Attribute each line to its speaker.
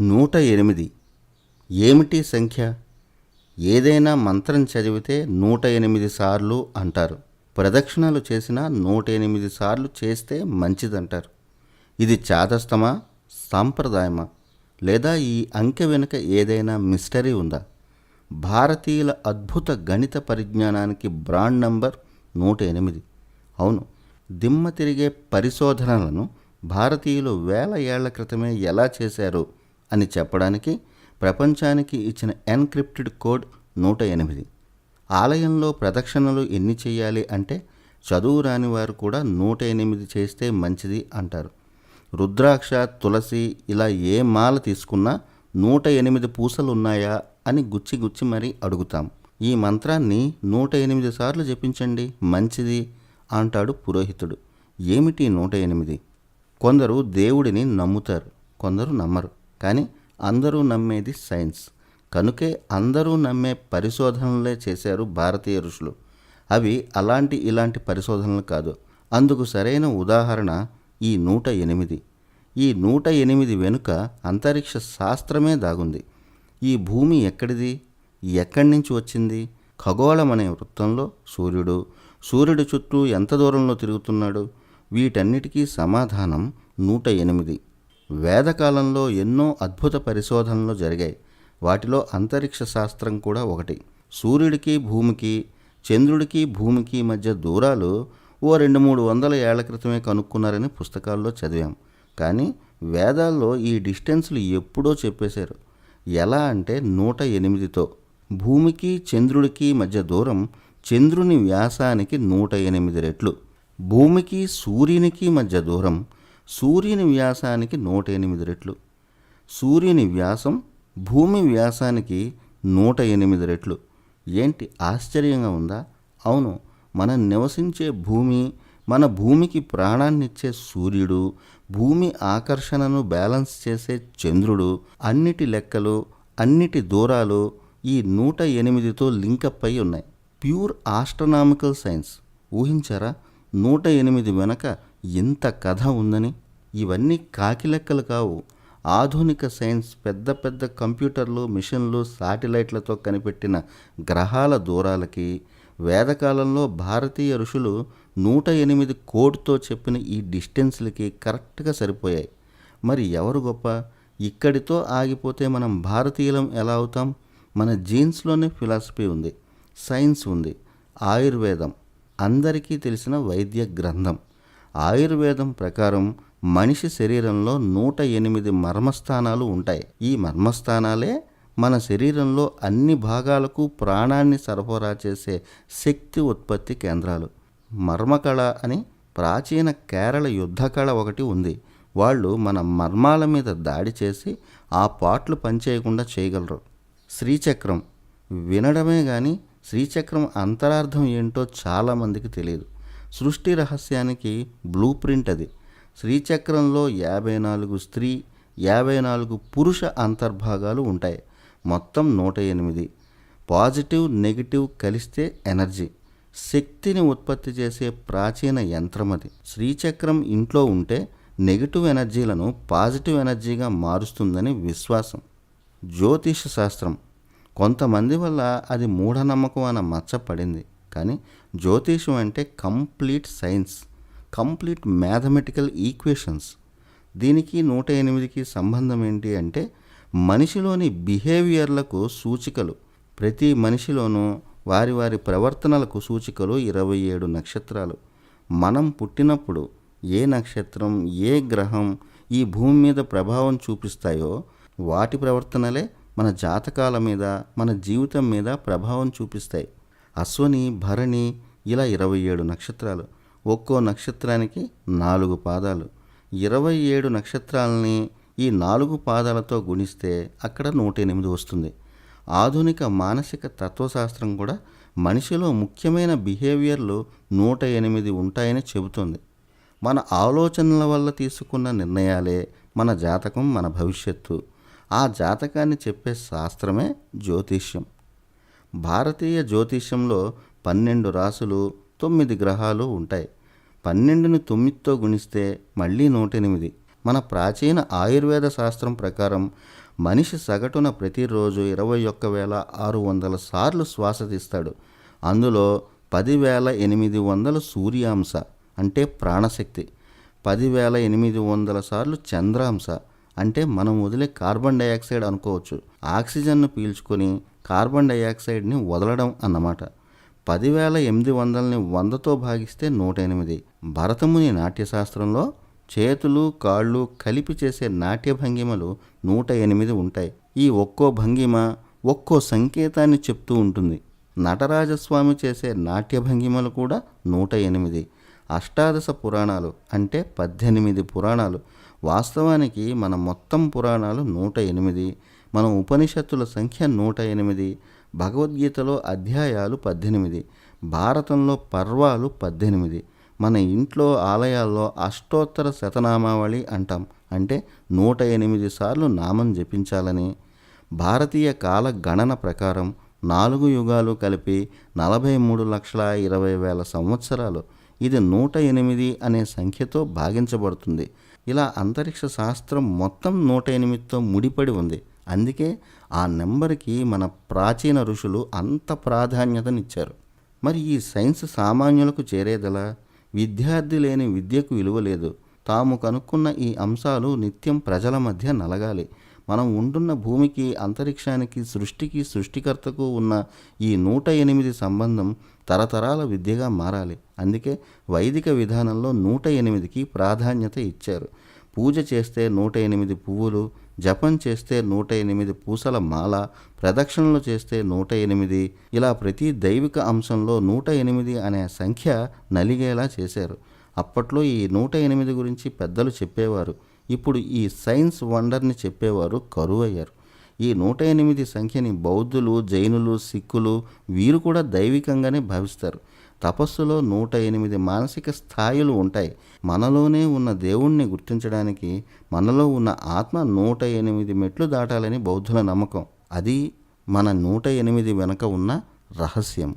Speaker 1: 108 ఏమిటి సంఖ్య? ఏదైనా మంత్రం చదివితే 108 సార్లు అంటారు. ప్రదక్షిణలు చేసినా 108 సార్లు చేస్తే మంచిదంటారు. ఇది చాదస్తమా, సాంప్రదాయమా, లేదా ఈ అంకె వెనుక ఏదైనా మిస్టరీ ఉందా? భారతీయుల అద్భుత గణిత పరిజ్ఞానానికి బ్రాండ్ నంబర్ 108. అవును, దిమ్మ తిరిగే పరిశోధనలను భారతీయులు వేల ఏళ్ల క్రితమే ఎలా చేశారు అని చెప్పడానికి ప్రపంచానికి ఇచ్చిన ఎన్క్రిప్టెడ్ కోడ్ 108. ఆలయంలో ప్రదక్షిణలు ఎన్ని చేయాలి అంటే చదువు రాని వారు కూడా 108 చేస్తే మంచిది అంటారు. రుద్రాక్ష, తులసి ఇలా ఏ మాల తీసుకున్నా 108 పూసలు ఉన్నాయా అని గుచ్చి గుచ్చి మరీ అడుగుతాం. ఈ మంత్రాన్ని 108 సార్లు జపించండి మంచిది అంటాడు పురోహితుడు. ఏమిటి 108? కొందరు దేవుడిని నమ్ముతారు, కొందరు నమ్మరు. కానీ అందరూ నమ్మేది సైన్స్. కనుకే అందరూ నమ్మే పరిశోధనలే చేశారు భారతీయ ఋషులు. అవి ఇలాంటి పరిశోధనలు కాదు. అందుకు సరైన ఉదాహరణ ఈ 108. ఈ 108 వెనుక అంతరిక్ష శాస్త్రమే దాగుంది. ఈ భూమి ఎక్కడిది, ఎక్కడి నుంచి వచ్చింది? ఖగోళం అనే వృత్తంలో సూర్యుడి చుట్టూ ఎంత దూరంలో తిరుగుతున్నాడు? వీటన్నిటికీ సమాధానం 108. వేదకాలంలో ఎన్నో అద్భుత పరిశోధనలు జరిగాయి. వాటిలో అంతరిక్ష శాస్త్రం కూడా ఒకటి. సూర్యుడికి భూమికి, చంద్రుడికి భూమికి మధ్య దూరాలు 200-300 ఏళ్ల క్రితమే కనుక్కున్నారని పుస్తకాల్లో చదివాం. కానీ వేదాల్లో ఈ డిస్టెన్స్లు ఎప్పుడో చెప్పేశారు. ఎలా అంటే 108తో. భూమికి చంద్రుడికి మధ్య దూరం చంద్రుని వ్యాసానికి 108 రెట్లు. భూమికి సూర్యునికి మధ్య దూరం సూర్యుని వ్యాసానికి 108 రెట్లు. సూర్యుని వ్యాసం భూమి వ్యాసానికి 108 రెట్లు. ఏంటి ఆశ్చర్యంగా ఉందా? అవును, మనం నివసించే భూమి, మన భూమికి ప్రాణాన్నిచ్చే సూర్యుడు, భూమి ఆకర్షణను బ్యాలెన్స్ చేసే చంద్రుడు, అన్నిటి లెక్కలు, అన్నిటి దూరాలు ఈ 108తో లింకప్ అయి ఉన్నాయి. Pure astronomical science. ఊహించారా 108 వెనక ఇంత కథ ఉందని? ఇవన్నీ కాకి లెక్కలు కావు. ఆధునిక సైన్స్ పెద్ద పెద్ద కంప్యూటర్లు, మిషన్లు, శాటిలైట్లతో కనిపెట్టిన గ్రహాల దూరాలకి వేదకాలంలో భారతీయ ఋషులు 108 కోడ్తో చెప్పిన ఈ డిస్టెన్స్లకి కరెక్ట్గా సరిపోయాయి. మరి ఎవరు గొప్ప? ఇక్కడితో ఆగిపోతే మనం భారతీయులం ఎలా అవుతాం? మన జీన్స్లోనే ఫిలాసఫీ ఉంది, సైన్స్ ఉంది. ఆయుర్వేదం అందరికీ తెలిసిన వైద్య గ్రంథం. ఆయుర్వేదం ప్రకారం మనిషి శరీరంలో 108 మర్మస్థానాలు ఉంటాయి. ఈ మర్మస్థానాలే మన శరీరంలో అన్ని భాగాలకు ప్రాణాన్ని సరఫరా చేసే శక్తి ఉత్పత్తి కేంద్రాలు. మర్మకళ అని ప్రాచీన కేరళ యుద్ధ కళ ఒకటి ఉంది. వాళ్ళు మన మర్మాల మీద దాడి చేసి ఆ పాట్లు పనిచేయకుండా చేయగలరు. శ్రీచక్రం వినడమే కానీ శ్రీచక్రం అంతరార్థం ఏంటో చాలామందికి తెలియదు. సృష్టి రహస్యానికి బ్లూ ప్రింట్ అది. శ్రీచక్రంలో 54 స్త్రీ, 54 పురుష అంతర్భాగాలు ఉంటాయి. మొత్తం 108. పాజిటివ్, నెగిటివ్ కలిస్తే ఎనర్జీ, శక్తిని ఉత్పత్తి చేసే ప్రాచీన యంత్రం అది. శ్రీచక్రం ఇంట్లో ఉంటే నెగిటివ్ ఎనర్జీలను పాజిటివ్ ఎనర్జీగా మారుస్తుందని విశ్వాసం. జ్యోతిష శాస్త్రం కొంతమంది వల్ల అది మూఢనమ్మకం అన్న మచ్చ పడింది. కానీ జ్యోతిషం అంటే complete science, complete mathematical equations. దీనికి 108కి సంబంధం ఏంటి అంటే మనిషిలోని బిహేవియర్లకు సూచికలు. ప్రతి మనిషిలోనూ వారి వారి ప్రవర్తనలకు సూచికలు 27 నక్షత్రాలు. మనం పుట్టినప్పుడు ఏ నక్షత్రం, ఏ గ్రహం ఈ భూమి మీద ప్రభావం చూపిస్తాయో వాటి ప్రవర్తనలే మన జాతకాల మీద, మన జీవితం మీద ప్రభావం చూపిస్తాయి. అశ్వని, భరణి ఇలా 27 నక్షత్రాలు. ఒక్కో నక్షత్రానికి 4 పాదాలు. 27 నక్షత్రాలని ఈ 4 పాదాలతో గుణిస్తే అక్కడ 108 వస్తుంది. ఆధునిక మానసిక తత్వశాస్త్రం కూడా మనిషిలో ముఖ్యమైన బిహేవియర్లు 108 ఉంటాయని చెబుతుంది. మన ఆలోచనల వల్ల తీసుకున్న నిర్ణయాలే మన జాతకం, మన భవిష్యత్తు. ఆ జాతకాన్ని చెప్పే శాస్త్రమే జ్యోతిష్యం. భారతీయ జ్యోతిష్యంలో 12 రాసులు, 9 గ్రహాలు ఉంటాయి. 12ని 9తో గుణిస్తే మళ్ళీ 108. మన ప్రాచీన ఆయుర్వేద శాస్త్రం ప్రకారం మనిషి సగటున ప్రతిరోజు 21,600 సార్లు శ్వాస తీస్తాడు. అందులో 10,800 సూర్యాంశ అంటే ప్రాణశక్తి, 10,800 సార్లు చంద్రాంశ అంటే మనం వదిలే కార్బన్ డైఆక్సైడ్ అనుకోవచ్చు. ఆక్సిజన్ను పీల్చుకొని కార్బన్ డైఆక్సైడ్ని వదలడం అన్నమాట. 10,800ని 100తో భాగిస్తే 108. భరతముని నాట్యశాస్త్రంలో చేతులు కాళ్ళు కలిపి చేసే నాట్య భంగిమలు 108 ఉంటాయి. ఈ ఒక్కో భంగిమ ఒక్కో సంకేతాన్ని చెప్తూ ఉంటుంది. నటరాజస్వామి చేసే నాట్య భంగిమలు కూడా 108. అష్టాదశ పురాణాలు అంటే 18 పురాణాలు. వాస్తవానికి మన మొత్తం పురాణాలు 108. మన ఉపనిషత్తుల సంఖ్య 108. భగవద్గీతలో అధ్యాయాలు 18. భారతంలో పర్వాలు 18. మన ఇంట్లో ఆలయాల్లో అష్టోత్తర శతనామావళి అంటాం. అంటే 108 సార్లు నామం జపించాలని. భారతీయ కాల గణన ప్రకారం 4 యుగాలు కలిపి 43,20,000 సంవత్సరాలు. ఇది 108 అనే సంఖ్యతో భాగించబడుతుంది. ఇలా అంతరిక్ష శాస్త్రం మొత్తం 108తో ముడిపడి ఉంది. అందుకే ఆ నెంబర్కి మన ప్రాచీన ఋషులు అంత ప్రాధాన్యతనిచ్చారు. మరి ఈ సైన్స్ సామాన్యులకు చేరేదలా? విద్యార్థి లేని విద్యకు విలువ లేదు. తాము కనుక్కున్న ఈ అంశాలు నిత్యం ప్రజల మధ్య నలగాలి. మనం ఉంటున్న భూమికి, అంతరిక్షానికి, సృష్టికి, సృష్టికర్తకు ఉన్న ఈ 108 సంబంధం తరతరాల విద్యగా మారాలి. అందుకే వైదిక విధానంలో 108కి ప్రాధాన్యత ఇచ్చారు. పూజ చేస్తే 108 పువ్వులు, జపం చేస్తే 108 పూసల మాల, ప్రదక్షిణలు చేస్తే 108. ఇలా ప్రతి దైవిక అంశంలో 108 అనే సంఖ్య నలిగేలా చేశారు. అప్పట్లో ఈ 108 గురించి పెద్దలు చెప్పేవారు. ఇప్పుడు ఈ సైన్స్ వండర్ని చెప్పేవారు కరువయ్యారు. ఈ 108 సంఖ్యని బౌద్ధులు, జైనులు, సిక్కులు వీరు కూడా దైవికంగానే భావిస్తారు. తపస్సులో 108 మానసిక స్థాయిలు ఉంటాయి. మనలోనే ఉన్న దేవుణ్ణి గుర్తించడానికి మనలో ఉన్న ఆత్మ 108 మెట్లు దాటాలని బౌద్ధుల నమ్మకం. అది మన 108 వెనుక ఉన్న రహస్యం.